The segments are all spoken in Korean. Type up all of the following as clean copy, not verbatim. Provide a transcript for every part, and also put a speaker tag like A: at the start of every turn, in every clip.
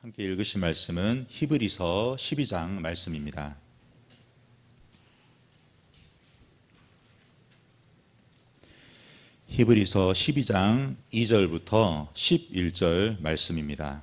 A: 함께 읽으신 말씀은 히브리서 12장 말씀입니다. 히브리서 12장 2절부터 11절 말씀입니다.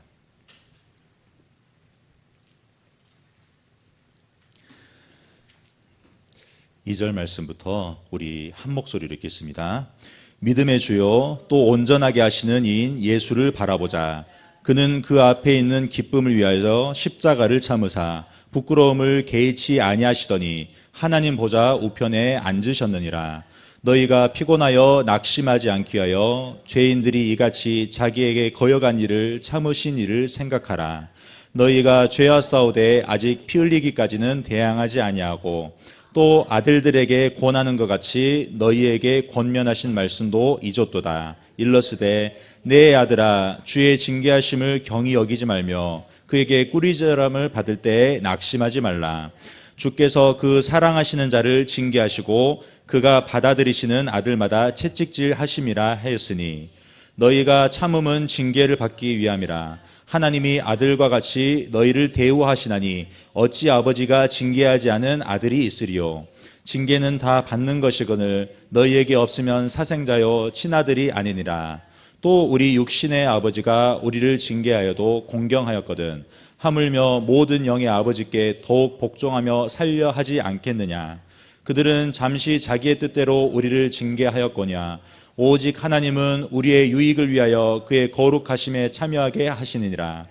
A: 이 절 말씀부터 우리 한 목소리로 읽겠습니다. 믿음의 주요 또 온전하게 하시는 이인 예수를 바라보자. 그는 그 앞에 있는 기쁨을 위하여 십자가를 참으사 부끄러움을 개의치 아니하시더니 하나님 보좌 우편에 앉으셨느니라. 너희가 피곤하여 낙심하지 않기 위하여 죄인들이 이같이 자기에게 거역한 일을 참으신 일을 생각하라. 너희가 죄와 싸우되 아직 피 흘리기까지는 대항하지 아니하고 또 아들들에게 권하는 것 같이 너희에게 권면하신 말씀도 잊었도다. 일러스되 내 아들아 주의 징계하심을 경히 여기지 말며 그에게 꾸리절함을 받을 때에 낙심하지 말라. 주께서 그 사랑하시는 자를 징계하시고 그가 받아들이시는 아들마다 채찍질 하심이라 하였으니 너희가 참음은 징계를 받기 위함이라. 하나님이 아들과 같이 너희를 대우하시나니 어찌 아버지가 징계하지 않은 아들이 있으리요. 징계는 다 받는 것이거늘 너희에게 없으면 사생자요 친아들이 아니니라. 또 우리 육신의 아버지가 우리를 징계하여도 공경하였거든 하물며 모든 영의 아버지께 더욱 복종하며 살려 하지 않겠느냐. 그들은 잠시 자기의 뜻대로 우리를 징계하였거냐. 오직 하나님은 우리의 유익을 위하여 그의 거룩하심에 참여하게 하시느니라.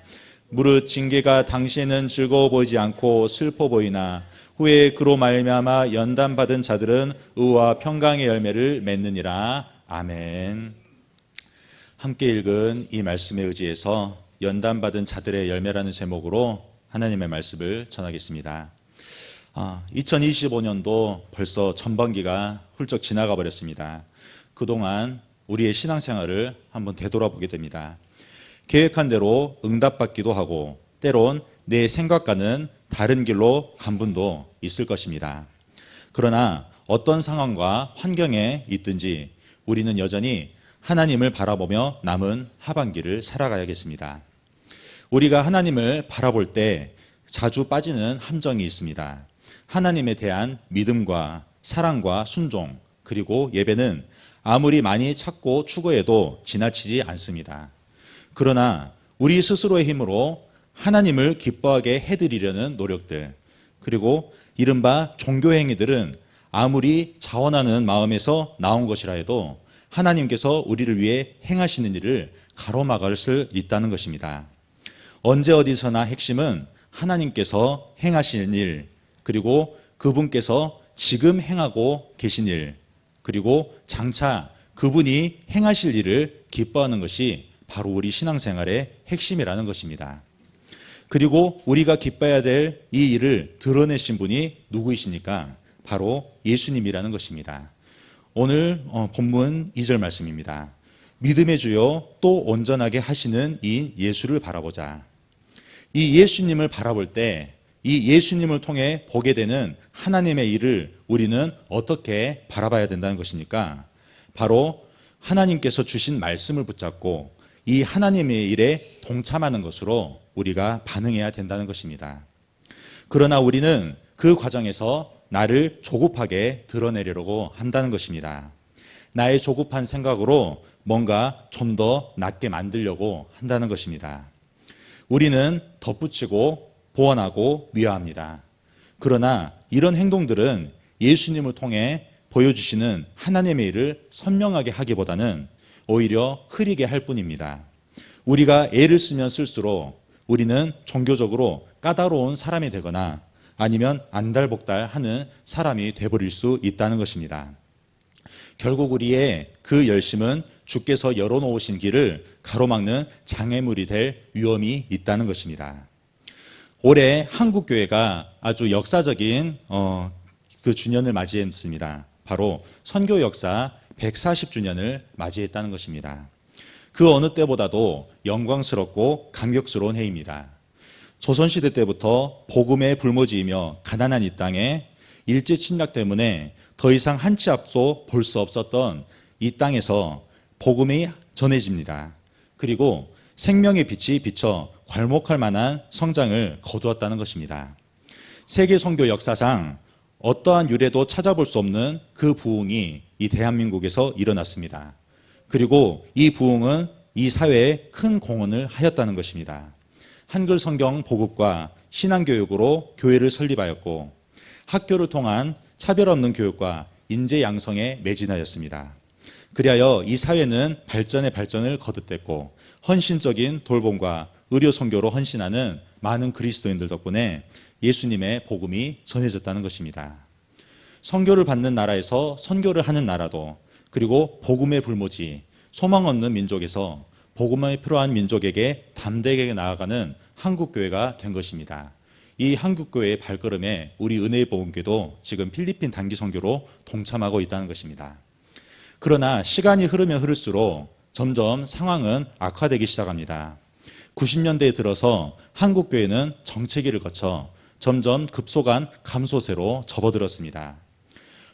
A: 무릇 징계가 당시에는 즐거워 보이지 않고 슬퍼 보이나 후에 그로 말미암아 연단받은 자들은 의와 평강의 열매를 맺느니라. 아멘. 함께 읽은 이 말씀에 의지해서 연단받은 자들의 열매라는 제목으로 하나님의 말씀을 전하겠습니다. 2025년도 벌써 전반기가 훌쩍 지나가 버렸습니다. 그동안 우리의 신앙생활을 한번 되돌아보게 됩니다. 계획한 대로 응답받기도 하고 때론 내 생각과는 다른 길로 간 분도 있을 것입니다. 그러나 어떤 상황과 환경에 있든지 우리는 여전히 하나님을 바라보며 남은 하반기를 살아가야겠습니다. 우리가 하나님을 바라볼 때 자주 빠지는 함정이 있습니다. 하나님에 대한 믿음과 사랑과 순종 그리고 예배는 아무리 많이 찾고 추구해도 지나치지 않습니다. 그러나 우리 스스로의 힘으로 하나님을 기뻐하게 해드리려는 노력들 그리고 이른바 종교행위들은 아무리 자원하는 마음에서 나온 것이라 해도 하나님께서 우리를 위해 행하시는 일을 가로막을 수 있다는 것입니다. 언제 어디서나 핵심은 하나님께서 행하시는 일 그리고 그분께서 지금 행하고 계신 일 그리고 장차 그분이 행하실 일을 기뻐하는 것이 바로 우리 신앙생활의 핵심이라는 것입니다. 그리고 우리가 기뻐해야 될 이 일을 드러내신 분이 누구이십니까? 바로 예수님이라는 것입니다. 오늘 본문 2절 말씀입니다. 믿음의 주요 또 온전하게 하시는 이 예수를 바라보자. 이 예수님을 바라볼 때 이 예수님을 통해 보게 되는 하나님의 일을 우리는 어떻게 바라봐야 된다는 것입니까? 바로 하나님께서 주신 말씀을 붙잡고 이 하나님의 일에 동참하는 것으로 우리가 반응해야 된다는 것입니다. 그러나 우리는 그 과정에서 나를 조급하게 드러내려고 한다는 것입니다. 나의 조급한 생각으로 뭔가 좀 더 낫게 만들려고 한다는 것입니다. 우리는 덧붙이고 보완하고 미화합니다. 그러나 이런 행동들은 예수님을 통해 보여주시는 하나님의 일을 선명하게 하기보다는 오히려 흐리게 할 뿐입니다. 우리가 애를 쓰면 쓸수록 우리는 종교적으로 까다로운 사람이 되거나 아니면 안달복달하는 사람이 되어버릴 수 있다는 것입니다. 결국 우리의 그 열심은 주께서 열어놓으신 길을 가로막는 장애물이 될 위험이 있다는 것입니다. 올해 한국교회가 아주 역사적인 그 주년을 맞이했습니다. 바로 선교 역사 140주년을 맞이했다는 것입니다. 그 어느 때보다도 영광스럽고 감격스러운 해입니다. 조선시대 때부터 복음에 불모지이며 가난한 이 땅에 일제 침략 때문에 더 이상 한 치 앞도 볼 수 없었던 이 땅에서 복음이 전해집니다. 그리고 생명의 빛이 비쳐 괄목할 만한 성장을 거두었다는 것입니다. 세계 선교 역사상 어떠한 유래도 찾아볼 수 없는 그 부흥이 이 대한민국에서 일어났습니다. 그리고 이 부흥은 이 사회에 큰 공헌을 하였다는 것입니다. 한글 성경 보급과 신앙교육으로 교회를 설립하였고 학교를 통한 차별 없는 교육과 인재 양성에 매진하였습니다. 그리하여 이 사회는 발전의 발전을 거듭했고 헌신적인 돌봄과 의료 선교로 헌신하는 많은 그리스도인들 덕분에 예수님의 복음이 전해졌다는 것입니다. 선교를 받는 나라에서 선교를 하는 나라도, 그리고 복음의 불모지, 소망 얻는 민족에서 복음에 필요한 민족에게 담대하게 나아가는 한국교회가 된 것입니다. 이 한국교회의 발걸음에 우리 은혜의 복음교도 지금 필리핀 단기 선교로 동참하고 있다는 것입니다. 그러나 시간이 흐르면 흐를수록 점점 상황은 악화되기 시작합니다. 90년대에 들어서 한국교회는 정체기를 거쳐 점점 급속한 감소세로 접어들었습니다.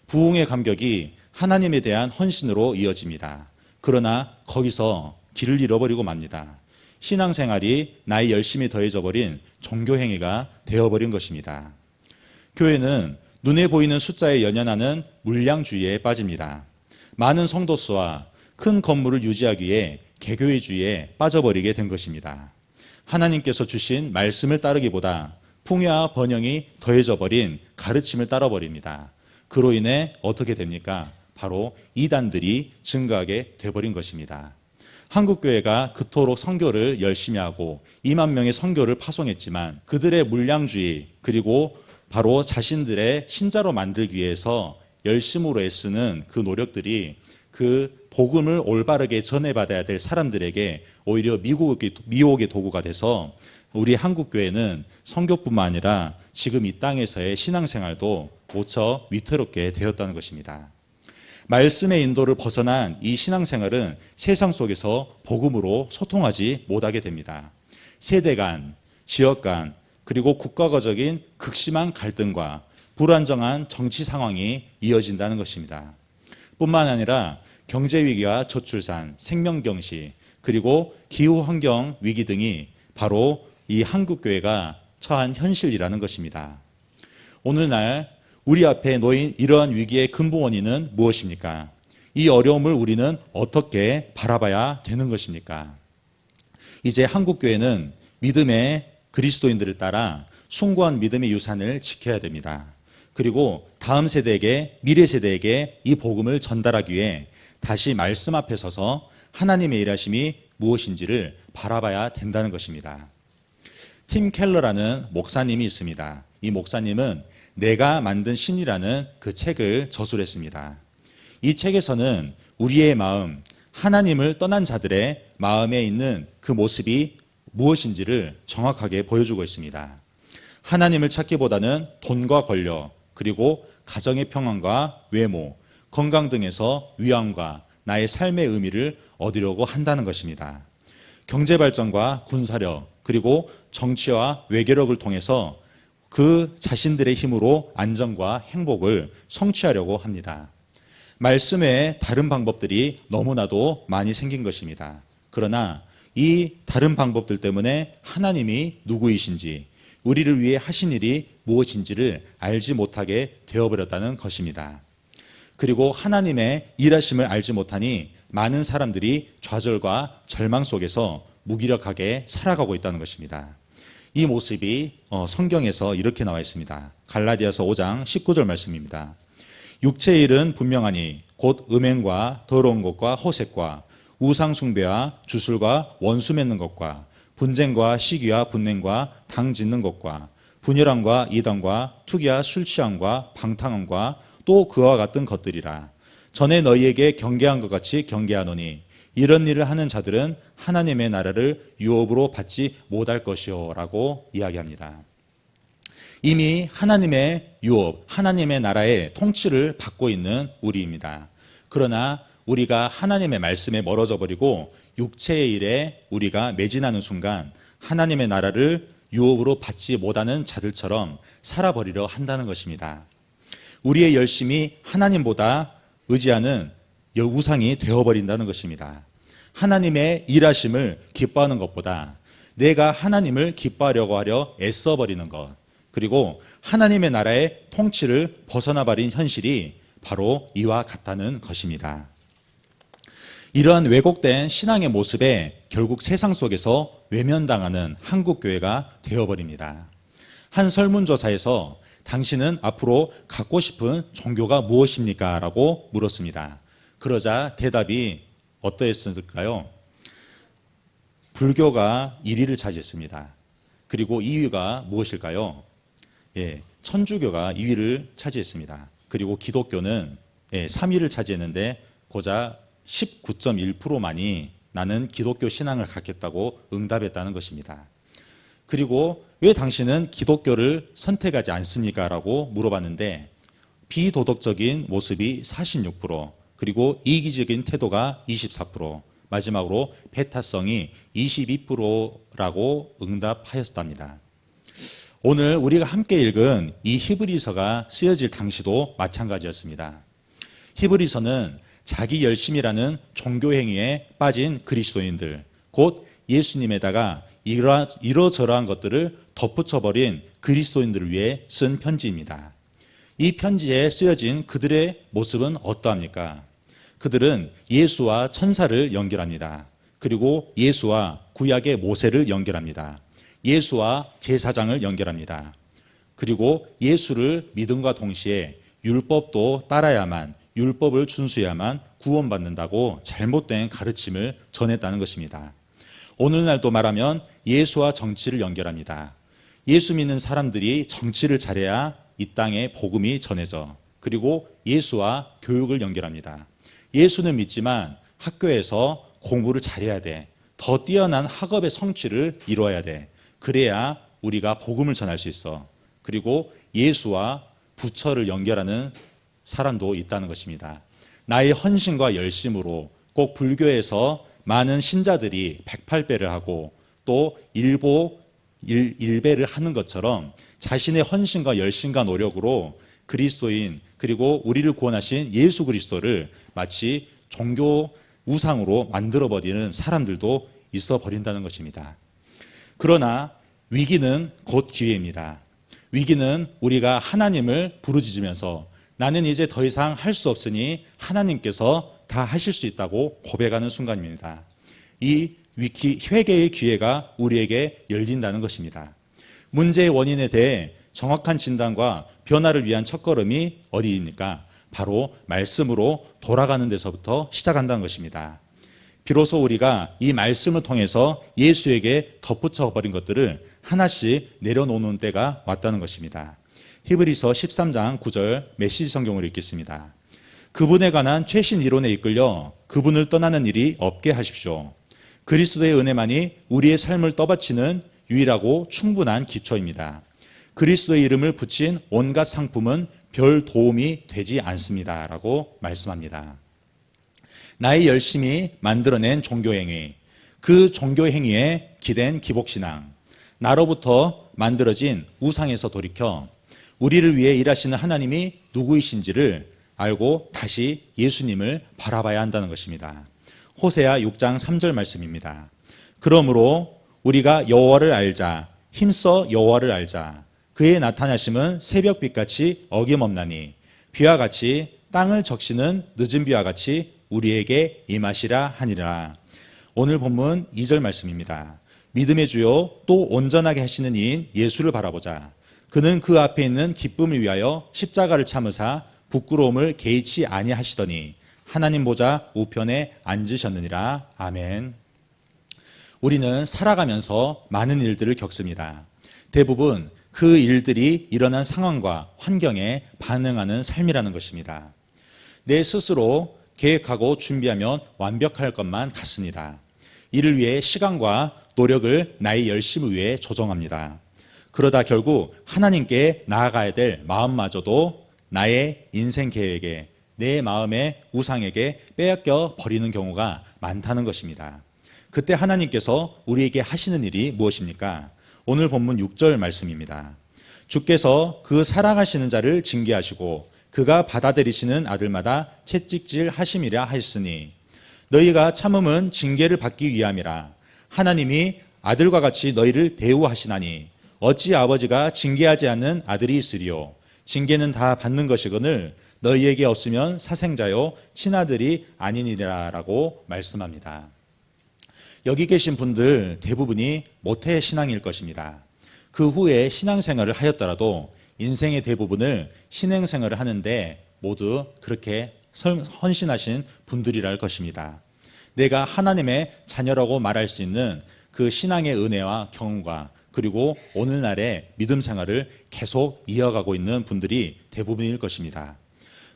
A: 부흥의 감격이 하나님에 대한 헌신으로 이어집니다. 그러나 거기서 길을 잃어버리고 맙니다. 신앙생활이 나의 열심이 더해져 버린 종교행위가 되어버린 것입니다. 교회는 눈에 보이는 숫자에 연연하는 물량주의에 빠집니다. 많은 성도 수와 큰 건물을 유지하기 위해 개교회주의에 빠져버리게 된 것입니다. 하나님께서 주신 말씀을 따르기보다 풍요와 번영이 더해져 버린 가르침을 따라버립니다. 그로 인해 어떻게 됩니까? 바로 이단들이 증가하게 돼버린 것입니다. 한국교회가 그토록 선교를 열심히 하고 2만 명의 선교를 파송했지만 그들의 물량주의, 그리고 바로 자신들의 신자로 만들기 위해서 열심으로 애쓰는 그 노력들이 그 복음을 올바르게 전해받아야 될 사람들에게 오히려 미혹의 도구가 돼서 우리 한국교회는 선교뿐만 아니라 지금 이 땅에서의 신앙생활도 모처 위태롭게 되었다는 것입니다. 말씀의 인도를 벗어난 이 신앙생활은 세상 속에서 복음으로 소통하지 못하게 됩니다. 세대 간, 지역 간, 그리고 국가적인 극심한 갈등과 불안정한 정치 상황이 이어진다는 것입니다. 뿐만 아니라 경제위기와 저출산, 생명병시, 그리고 기후환경 위기 등이 바로 이 한국교회가 처한 현실이라는 것입니다. 오늘날 우리 앞에 놓인 이러한 위기의 근본 원인은 무엇입니까? 이 어려움을 우리는 어떻게 바라봐야 되는 것입니까? 이제 한국교회는 믿음의 그리스도인들을 따라 숭고한 믿음의 유산을 지켜야 됩니다. 그리고 다음 세대에게, 미래 세대에게 이 복음을 전달하기 위해 다시 말씀 앞에 서서 하나님의 일하심이 무엇인지를 바라봐야 된다는 것입니다. 팀 켈러라는 목사님이 있습니다. 이 목사님은 내가 만든 신이라는 그 책을 저술했습니다. 이 책에서는 우리의 마음, 하나님을 떠난 자들의 마음에 있는 그 모습이 무엇인지를 정확하게 보여주고 있습니다. 하나님을 찾기보다는 돈과 권력, 그리고 가정의 평안과 외모, 건강 등에서 위안과 나의 삶의 의미를 얻으려고 한다는 것입니다. 경제발전과 군사력, 그리고 정치와 외교력을 통해서 그 자신들의 힘으로 안정과 행복을 성취하려고 합니다. 말씀 외에 다른 방법들이 너무나도 많이 생긴 것입니다. 그러나 이 다른 방법들 때문에 하나님이 누구이신지, 우리를 위해 하신 일이 무엇인지를 알지 못하게 되어버렸다는 것입니다. 그리고 하나님의 일하심을 알지 못하니 많은 사람들이 좌절과 절망 속에서 무기력하게 살아가고 있다는 것입니다. 이 모습이 성경에서 이렇게 나와 있습니다. 갈라디아서 5장 19절 말씀입니다. 육체의 일은 분명하니 곧 음행과 더러운 것과 호색과 우상 숭배와 주술과 원수 맺는 것과 분쟁과 시기와 분냉과 당 짓는 것과 분열함과 이단과 투기와 술 취함과 방탕함과 또 그와 같은 것들이라. 전에 너희에게 경계한 것 같이 경계하노니 이런 일을 하는 자들은 하나님의 나라를 유업으로 받지 못할 것이요 라고 이야기합니다. 이미 하나님의 유업, 하나님의 나라의 통치를 받고 있는 우리입니다. 그러나 우리가 하나님의 말씀에 멀어져 버리고 육체의 일에 우리가 매진하는 순간 하나님의 나라를 유업으로 받지 못하는 자들처럼 살아버리려 한다는 것입니다. 우리의 열심이 하나님보다 의지하는 우상이 되어버린다는 것입니다. 하나님의 일하심을 기뻐하는 것보다 내가 하나님을 기뻐하려고 하려 애써버리는 것, 그리고 하나님의 나라의 통치를 벗어나 버린 현실이 바로 이와 같다는 것입니다. 이러한 왜곡된 신앙의 모습에 결국 세상 속에서 외면당하는 한국교회가 되어버립니다. 한 설문조사에서 당신은 앞으로 갖고 싶은 종교가 무엇입니까? 라고 물었습니다. 그러자 대답이 어떠했을까요? 불교가 1위를 차지했습니다. 그리고 2위가 무엇일까요? 천주교가 2위를 차지했습니다. 그리고 기독교는 3위를 차지했는데 고작 19.1%만이 나는 기독교 신앙을 갖겠다고 응답했다는 것입니다. 그리고 왜 당신은 기독교를 선택하지 않습니까? 라고 물어봤는데 비도덕적인 모습이 46%, 그리고 이기적인 태도가 24%, 마지막으로 배타성이 22%라고 응답하였답니다. 오늘 우리가 함께 읽은 이 히브리서가 쓰여질 당시도 마찬가지였습니다. 히브리서는 자기 열심이라는 종교행위에 빠진 그리스도인들, 곧 예수님에다가 이러저러한 것들을 덧붙여버린 그리스도인들을 위해 쓴 편지입니다. 이 편지에 쓰여진 그들의 모습은 어떠합니까? 그들은 예수와 천사를 연결합니다. 그리고 예수와 구약의 모세를 연결합니다. 예수와 제사장을 연결합니다. 그리고 예수를 믿음과 동시에 율법도 따라야만, 율법을 준수해야만 구원받는다고 잘못된 가르침을 전했다는 것입니다. 오늘날도 말하면 예수와 정치를 연결합니다. 예수 믿는 사람들이 정치를 잘해야 이 땅에 복음이 전해져, 그리고 예수와 교육을 연결합니다. 예수는 믿지만 학교에서 공부를 잘해야 돼. 더 뛰어난 학업의 성취를 이루어야 돼. 그래야 우리가 복음을 전할 수 있어. 그리고 예수와 부처를 연결하는 사람도 있다는 것입니다. 나의 헌신과 열심으로 꼭 불교에서 많은 신자들이 108배를 하고 또 일배를 하는 것처럼 자신의 헌신과 열심과 노력으로 그리스도인, 그리고 우리를 구원하신 예수 그리스도를 마치 종교 우상으로 만들어버리는 사람들도 있어 버린다는 것입니다. 그러나 위기는 곧 기회입니다. 위기는 우리가 하나님을 부르짖으면서 나는 이제 더 이상 할 수 없으니 하나님께서 다 하실 수 있다고 고백하는 순간입니다. 이 회개의 기회가 우리에게 열린다는 것입니다. 문제의 원인에 대해 정확한 진단과 변화를 위한 첫걸음이 어디입니까? 바로 말씀으로 돌아가는 데서부터 시작한다는 것입니다. 비로소 우리가 이 말씀을 통해서 예수에게 덧붙여 버린 것들을 하나씩 내려놓는 때가 왔다는 것입니다. 히브리서 13장 9절 메시지 성경으로 읽겠습니다. 그분에 관한 최신 이론에 이끌려 그분을 떠나는 일이 없게 하십시오. 그리스도의 은혜만이 우리의 삶을 떠받치는 유일하고 충분한 기초입니다. 그리스도의 이름을 붙인 온갖 상품은 별 도움이 되지 않습니다. 라고 말씀합니다. 나의 열심히 만들어낸 종교행위, 그 종교행위에 기댄 기복신앙, 나로부터 만들어진 우상에서 돌이켜 우리를 위해 일하시는 하나님이 누구이신지를 알고 다시 예수님을 바라봐야 한다는 것입니다. 호세아 6장 3절 말씀입니다. 그러므로 우리가 여호와를 알자, 힘써 여호와를 알자. 그의 나타나심은 새벽빛같이 어김없나니 비와 같이 땅을 적시는 늦은 비와 같이 우리에게 임하시라 하니라. 오늘 본문 2절 말씀입니다. 믿음의 주요 또 온전하게 하시는 이인 예수를 바라보자. 그는 그 앞에 있는 기쁨을 위하여 십자가를 참으사 부끄러움을 개의치 아니하시더니 하나님 보좌 우편에 앉으셨느니라. 아멘. 우리는 살아가면서 많은 일들을 겪습니다. 대부분 그 일들이 일어난 상황과 환경에 반응하는 삶이라는 것입니다. 내 스스로 계획하고 준비하면 완벽할 것만 같습니다. 이를 위해 시간과 노력을 나의 열심을 위해 조정합니다. 그러다 결국 하나님께 나아가야 될 마음마저도 나의 인생 계획에, 내 마음의 우상에게 빼앗겨 버리는 경우가 많다는 것입니다. 그때 하나님께서 우리에게 하시는 일이 무엇입니까? 오늘 본문 6절 말씀입니다. 주께서 그 사랑하시는 자를 징계하시고 그가 받아들이시는 아들마다 채찍질 하심이라 하였으니 너희가 참음은 징계를 받기 위함이라. 하나님이 아들과 같이 너희를 대우하시나니 어찌 아버지가 징계하지 않는 아들이 있으리요. 징계는 다 받는 것이거늘 너희에게 없으면 사생자요 친아들이 아니니라라고 말씀합니다. 여기 계신 분들 대부분이 모태 신앙일 것입니다. 그 후에 신앙생활을 하였더라도 인생의 대부분을 신앙생활을 하는데 모두 그렇게 헌신하신 분들이라 할 것입니다. 내가 하나님의 자녀라고 말할 수 있는 그 신앙의 은혜와 경험과 그리고 오늘날의 믿음 생활을 계속 이어가고 있는 분들이 대부분일 것입니다.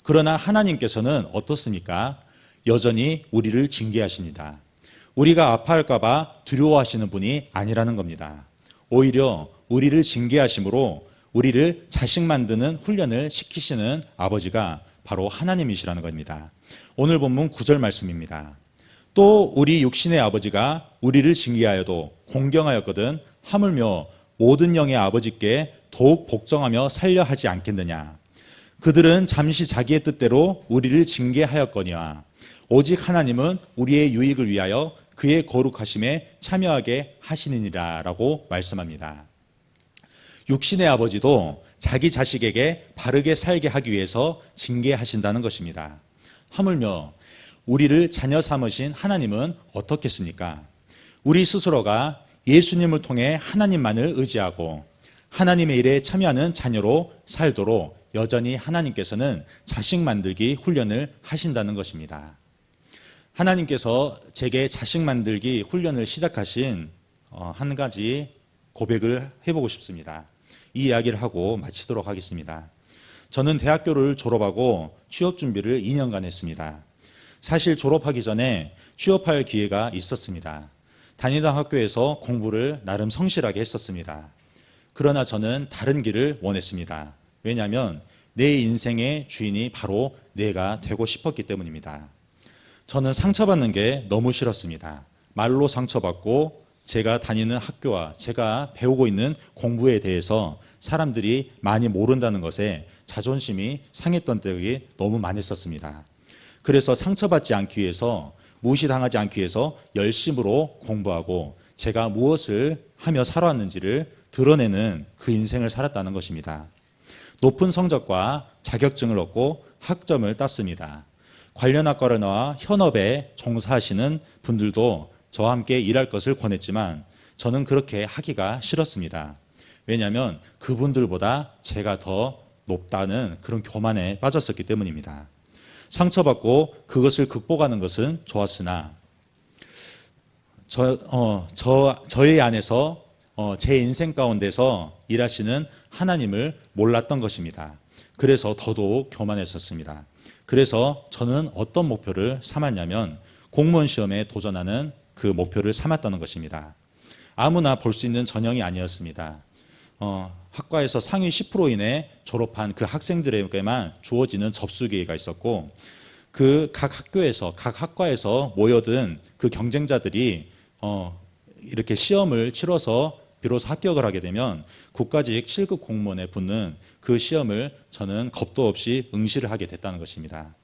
A: 그러나 하나님께서는 어떻습니까? 여전히 우리를 징계하십니다. 우리가 아파할까 봐 두려워하시는 분이 아니라는 겁니다. 오히려 우리를 징계하심으로 우리를 자식 만드는 훈련을 시키시는 아버지가 바로 하나님이시라는 겁니다. 오늘 본문 9절 말씀입니다. 또 우리 육신의 아버지가 우리를 징계하여도 공경하였거든 하물며 모든 영의 아버지께 더욱 복종하며 살려 하지 않겠느냐. 그들은 잠시 자기의 뜻대로 우리를 징계하였거니와 오직 하나님은 우리의 유익을 위하여 그의 거룩하심에 참여하게 하시느니라 라고 말씀합니다. 육신의 아버지도 자기 자식에게 바르게 살게 하기 위해서 징계하신다는 것입니다. 하물며 우리를 자녀 삼으신 하나님은 어떻겠습니까? 우리 스스로가 예수님을 통해 하나님만을 의지하고 하나님의 일에 참여하는 자녀로 살도록 여전히 하나님께서는 자식 만들기 훈련을 하신다는 것입니다. 하나님께서 제게 자식 만들기 훈련을 시작하신 한 가지 고백을 해보고 싶습니다. 이 이야기를 하고 마치도록 하겠습니다. 저는 대학교를 졸업하고 취업 준비를 2년간 했습니다. 사실 졸업하기 전에 취업할 기회가 있었습니다. 다니던 학교에서 공부를 나름 성실하게 했었습니다. 그러나 저는 다른 길을 원했습니다. 왜냐하면 내 인생의 주인이 바로 내가 되고 싶었기 때문입니다. 저는 상처받는 게 너무 싫었습니다. 말로 상처받고 제가 다니는 학교와 제가 배우고 있는 공부에 대해서 사람들이 많이 모른다는 것에 자존심이 상했던 때가 너무 많았었습니다. 그래서 상처받지 않기 위해서, 무시당하지 않기 위해서 열심으로 공부하고 제가 무엇을 하며 살아왔는지를 드러내는 그 인생을 살았다는 것입니다. 높은 성적과 자격증을 얻고 학점을 땄습니다. 관련 학과를 나와 현업에 종사하시는 분들도 저와 함께 일할 것을 권했지만 저는 그렇게 하기가 싫었습니다. 왜냐하면 그분들보다 제가 더 높다는 그런 교만에 빠졌었기 때문입니다. 상처받고 그것을 극복하는 것은 좋았으나 저의 안에서 제 인생 가운데서 일하시는 하나님을 몰랐던 것입니다. 그래서 더더욱 교만했었습니다. 그래서 저는 어떤 목표를 삼았냐면 공무원 시험에 도전하는 그 목표를 삼았다는 것입니다. 아무나 볼 수 있는 전형이 아니었습니다. 학과에서 상위 10% 이내 졸업한 그 학생들에게만 주어지는 접수 기회가 있었고 그 각 학교에서 각 학과에서 모여든 그 경쟁자들이 이렇게 시험을 치러서 비로소 합격을 하게 되면 국가직 7급 공무원에 붙는 그 시험을 저는 겁도 없이 응시를 하게 됐다는 것입니다.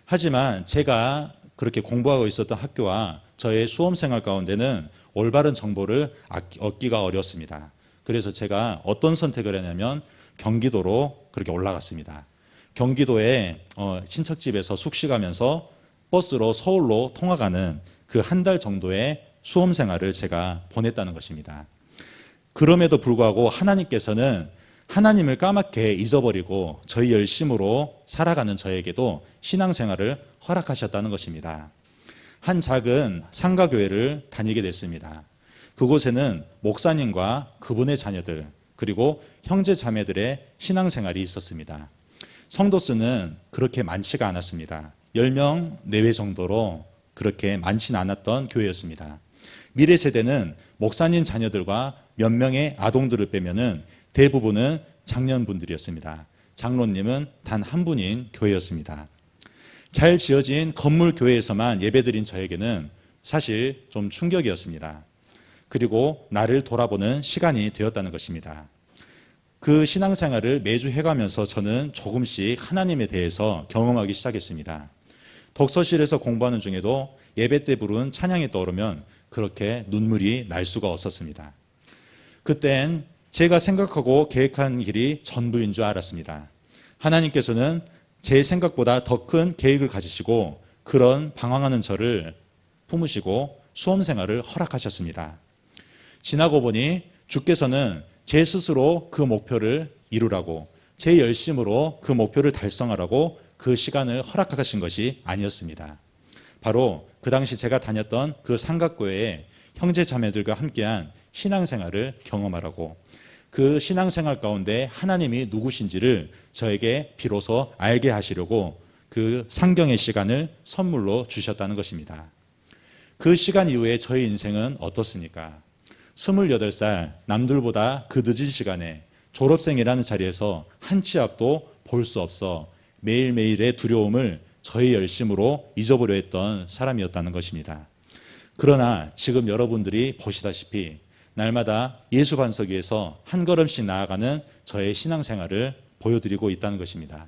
A: 하지만 제가 그렇게 공부하고 있었던 학교와 저의 수험생활 가운데는 올바른 정보를 얻기가 어렵습니다. 그래서 제가 어떤 선택을 했냐면 경기도로 그렇게 올라갔습니다. 경기도에 친척집에서 숙식하면서 버스로 서울로 통화가는 그 한 달 정도의 수험생활을 제가 보냈다는 것입니다. 그럼에도 불구하고 하나님께서는 하나님을 까맣게 잊어버리고 저희 열심으로 살아가는 저에게도 신앙생활을 허락하셨다는 것입니다. 한 작은 상가교회를 다니게 됐습니다. 그곳에는 목사님과 그분의 자녀들 그리고 형제 자매들의 신앙생활이 있었습니다. 성도 수는 그렇게 많지가 않았습니다. 10명 내외 정도로 그렇게 많지는 않았던 교회였습니다. 미래 세대는 목사님 자녀들과 몇 명의 아동들을 빼면은 대부분은 장년분들이었습니다. 장로님은 단 한 분인 교회였습니다. 잘 지어진 건물 교회에서만 예배드린 저에게는 사실 좀 충격이었습니다. 그리고 나를 돌아보는 시간이 되었다는 것입니다. 그 신앙생활을 매주 해가면서 저는 조금씩 하나님에 대해서 경험하기 시작했습니다. 독서실에서 공부하는 중에도 예배 때 부른 찬양이 떠오르면 그렇게 눈물이 날 수가 없었습니다. 그땐 제가 생각하고 계획한 길이 전부인 줄 알았습니다. 하나님께서는 제 생각보다 더 큰 계획을 가지시고 그런 방황하는 저를 품으시고 수험생활을 허락하셨습니다. 지나고 보니 주께서는 제 스스로 그 목표를 이루라고, 제 열심으로 그 목표를 달성하라고 그 시간을 허락하신 것이 아니었습니다. 바로 그 당시 제가 다녔던 그 삼각교회에 형제 자매들과 함께한 신앙생활을 경험하라고, 그 신앙생활 가운데 하나님이 누구신지를 저에게 비로소 알게 하시려고 그 상경의 시간을 선물로 주셨다는 것입니다. 그 시간 이후에 저의 인생은 어떻습니까? 28살 남들보다 그 늦은 시간에 졸업생이라는 자리에서 한 치 앞도 볼 수 없어 매일매일의 두려움을 저의 열심으로 잊어보려 했던 사람이었다는 것입니다. 그러나 지금 여러분들이 보시다시피 날마다 예수 반석 위에서 한 걸음씩 나아가는 저의 신앙생활을 보여드리고 있다는 것입니다.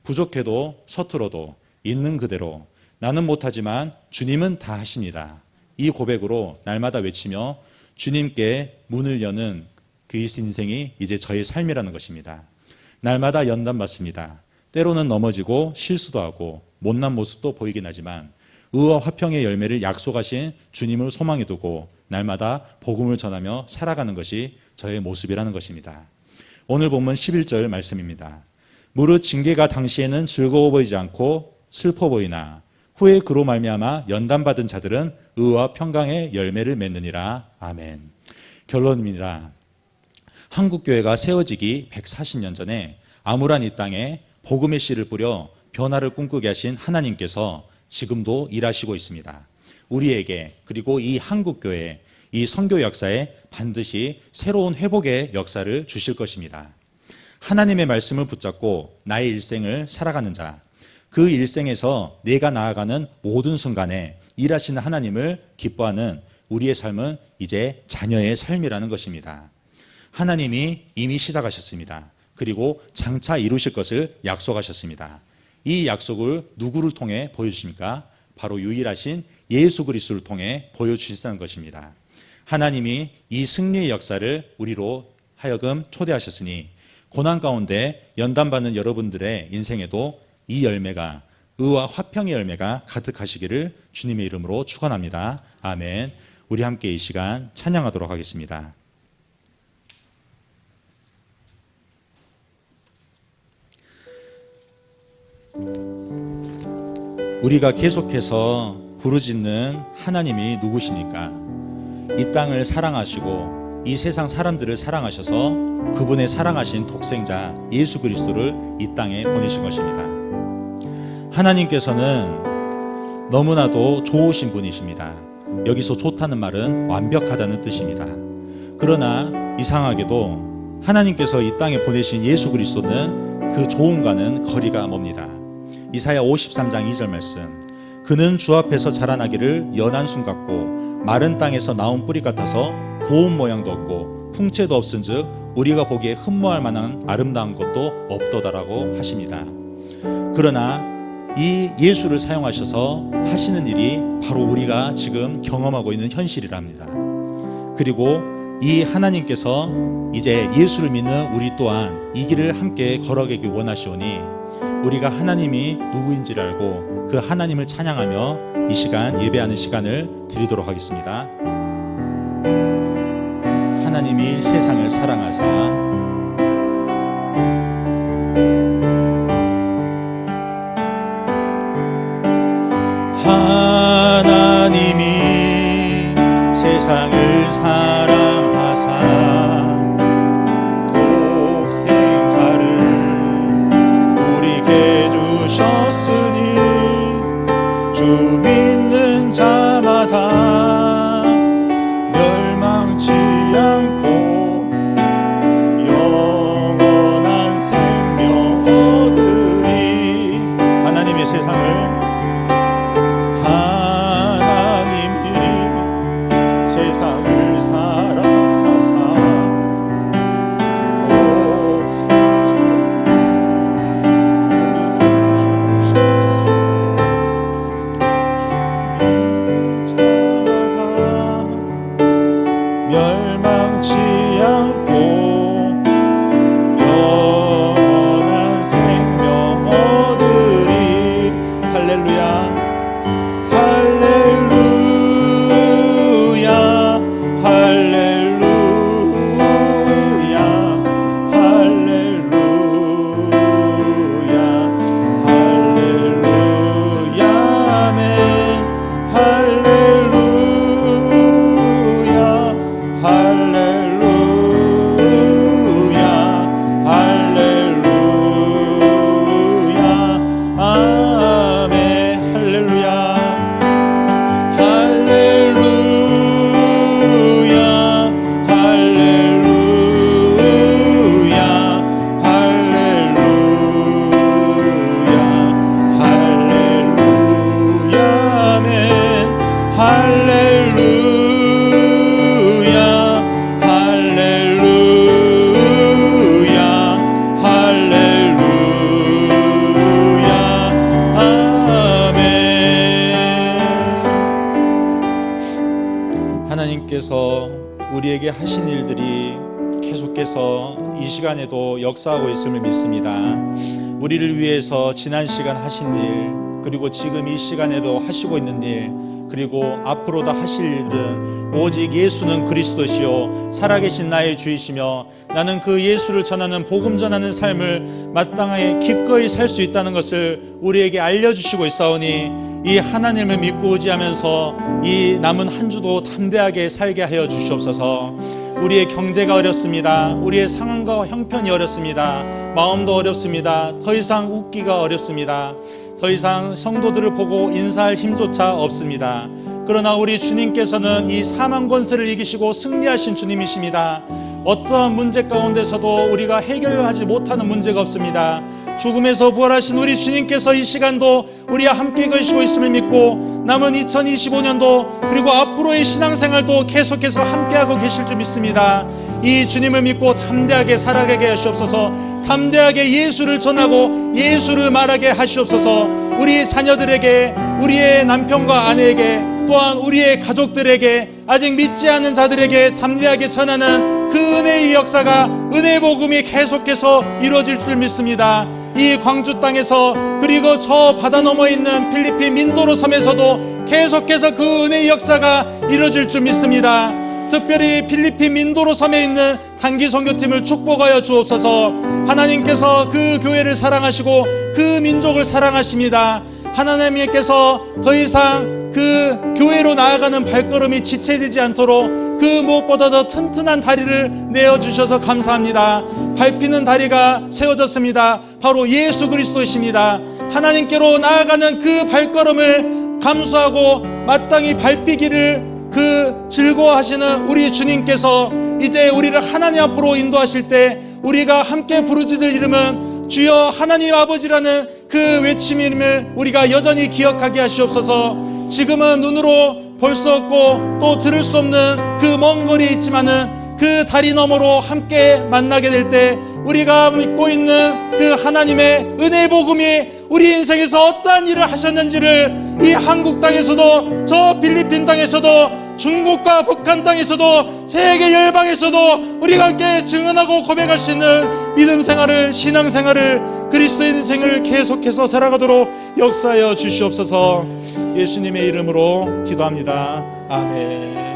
A: 부족해도 서툴어도 있는 그대로 나는 못하지만 주님은 다 하십니다. 이 고백으로 날마다 외치며 주님께 문을 여는 그 인생이 이제 저의 삶이라는 것입니다. 날마다 연단받습니다. 때로는 넘어지고 실수도 하고 못난 모습도 보이긴 하지만 의와 화평의 열매를 약속하신 주님을 소망에 두고 날마다 복음을 전하며 살아가는 것이 저의 모습이라는 것입니다. 오늘 본문 11절 말씀입니다. 무릇 징계가 당시에는 즐거워 보이지 않고 슬퍼 보이나 후에 그로 말미암아 연단받은 자들은 의와 평강의 열매를 맺느니라. 아멘. 결론입니다. 한국교회가 세워지기 140년 전에 암울한 이 땅에 복음의 씨를 뿌려 변화를 꿈꾸게 하신 하나님께서 지금도 일하시고 있습니다. 우리에게, 그리고 이 한국교회, 이 선교 역사에 반드시 새로운 회복의 역사를 주실 것입니다. 하나님의 말씀을 붙잡고 나의 일생을 살아가는 자, 그 일생에서 내가 나아가는 모든 순간에 일하시는 하나님을 기뻐하는 우리의 삶은 이제 자녀의 삶이라는 것입니다. 하나님이 이미 시작하셨습니다. 그리고 장차 이루실 것을 약속하셨습니다. 이 약속을 누구를 통해 보여주십니까? 바로 유일하신 예수 그리스도를 통해 보여주시는 것입니다. 하나님이 이 승리의 역사를 우리로 하여금 초대하셨으니 고난 가운데 연단받는 여러분들의 인생에도 이 열매가, 의와 화평의 열매가 가득하시기를 주님의 이름으로 축원합니다. 아멘. 우리 함께 이 시간 찬양하도록 하겠습니다. 우리가 계속해서 부르짖는 하나님이 누구십니까? 이 땅을 사랑하시고 이 세상 사람들을 사랑하셔서 그분의 사랑하신 독생자 예수 그리스도를 이 땅에 보내신 것입니다. 하나님께서는 너무나도 좋으신 분이십니다. 여기서 좋다는 말은 완벽하다는 뜻입니다. 그러나 이상하게도 하나님께서 이 땅에 보내신 예수 그리스도는 그 좋음과는 거리가 멉니다. 이사야 53장 2절 말씀, 그는 주 앞에서 자라나기를 연한 순 같고 마른 땅에서 나온 뿌리 같아서 고운 모양도 없고 풍채도 없은즉 우리가 보기에 흠모할 만한 아름다운 것도 없도다라고 하십니다. 그러나 이 예수를 사용하셔서 하시는 일이 바로 우리가 지금 경험하고 있는 현실이랍니다. 그리고 이 하나님께서 이제 예수를 믿는 우리 또한 이 길을 함께 걸어가기 원하시오니 우리가 하나님이 누구인지를 알고 그 하나님을 찬양하며 이 시간 예배하는 시간을 드리도록 하겠습니다. 하나님이 세상을 사랑하사 하나님이 세상을 사랑하사 독생자를 우리에게 주셨으니 주 믿는 자마다 멸망치 않고 우리에게 하신 일들이 계속해서 이 시간에도 역사하고 있음을 믿습니다. 우리를 위해서 지난 시간 하신 일, 그리고 지금 이 시간에도 하시고 있는 일, 그리고 앞으로도 하실 일들은 오직 예수는 그리스도시요 살아계신 나의 주이시며 나는 그 예수를 전하는 복음 전하는 삶을 마땅하게 기꺼이 살 수 있다는 것을 우리에게 알려주시고 있사오니 이 하나님을 믿고 의지하면서 이 남은 한 주도 담대하게 살게 하여 주시옵소서. 우리의 경제가 어렵습니다. 우리의 상황과 형편이 어렵습니다. 마음도 어렵습니다. 더 이상 웃기가 어렵습니다. 더 이상 성도들을 보고 인사할 힘조차 없습니다. 그러나 우리 주님께서는 이 사망 권세를 이기시고 승리하신 주님이십니다. 어떠한 문제 가운데서도 우리가 해결하지 못하는 문제가 없습니다. 죽음에서 부활하신 우리 주님께서 이 시간도 우리와 함께 계시고 있음을 믿고 남은 2025년도 그리고 앞으로의 신앙생활도 계속해서 함께하고 계실 줄 믿습니다. 이 주님을 믿고 담대하게 살아가게 하시옵소서. 담대하게 예수를 전하고 예수를 말하게 하시옵소서. 우리 자녀들에게, 우리의 남편과 아내에게, 또한 우리의 가족들에게, 아직 믿지 않는 자들에게 담대하게 전하는 그 은혜의 역사가, 은혜의 복음이 계속해서 이루어질 줄 믿습니다. 이 광주 땅에서, 그리고 저 바다 너머에 있는 필리핀 민도로 섬에서도 계속해서 그 은혜의 역사가 이루어질 줄 믿습니다. 특별히 필리핀 민도로 섬에 있는 단기 선교팀을 축복하여 주옵소서. 하나님께서 그 교회를 사랑하시고 그 민족을 사랑하십니다. 하나님께서 더 이상 그 교회로 나아가는 발걸음이 지체되지 않도록 그 무엇보다 더 튼튼한 다리를 내어주셔서 감사합니다. 밟히는 다리가 세워졌습니다. 바로 예수 그리스도이십니다. 하나님께로 나아가는 그 발걸음을 감수하고 마땅히 밟히기를 그 즐거워하시는 우리 주님께서 이제 우리를 하나님 앞으로 인도하실 때 우리가 함께 부르짖을 이름은 주여 하나님 아버지라는 그 외침임을 우리가 여전히 기억하게 하시옵소서. 지금은 눈으로 볼 수 없고 또 들을 수 없는 그 먼 거리에 있지만은 그 다리 너머로 함께 만나게 될 때 우리가 믿고 있는 그 하나님의 은혜 복음이 우리 인생에서 어떠한 일을 하셨는지를 이 한국 땅에서도 저 필리핀 땅에서도 중국과 북한 땅에서도 세계 열방에서도 우리가 함께 증언하고 고백할 수 있는 믿음 생활을, 신앙 생활을, 그리스도의 인생을 계속해서 살아가도록 역사하여 주시옵소서. 예수님의 이름으로 기도합니다. 아멘.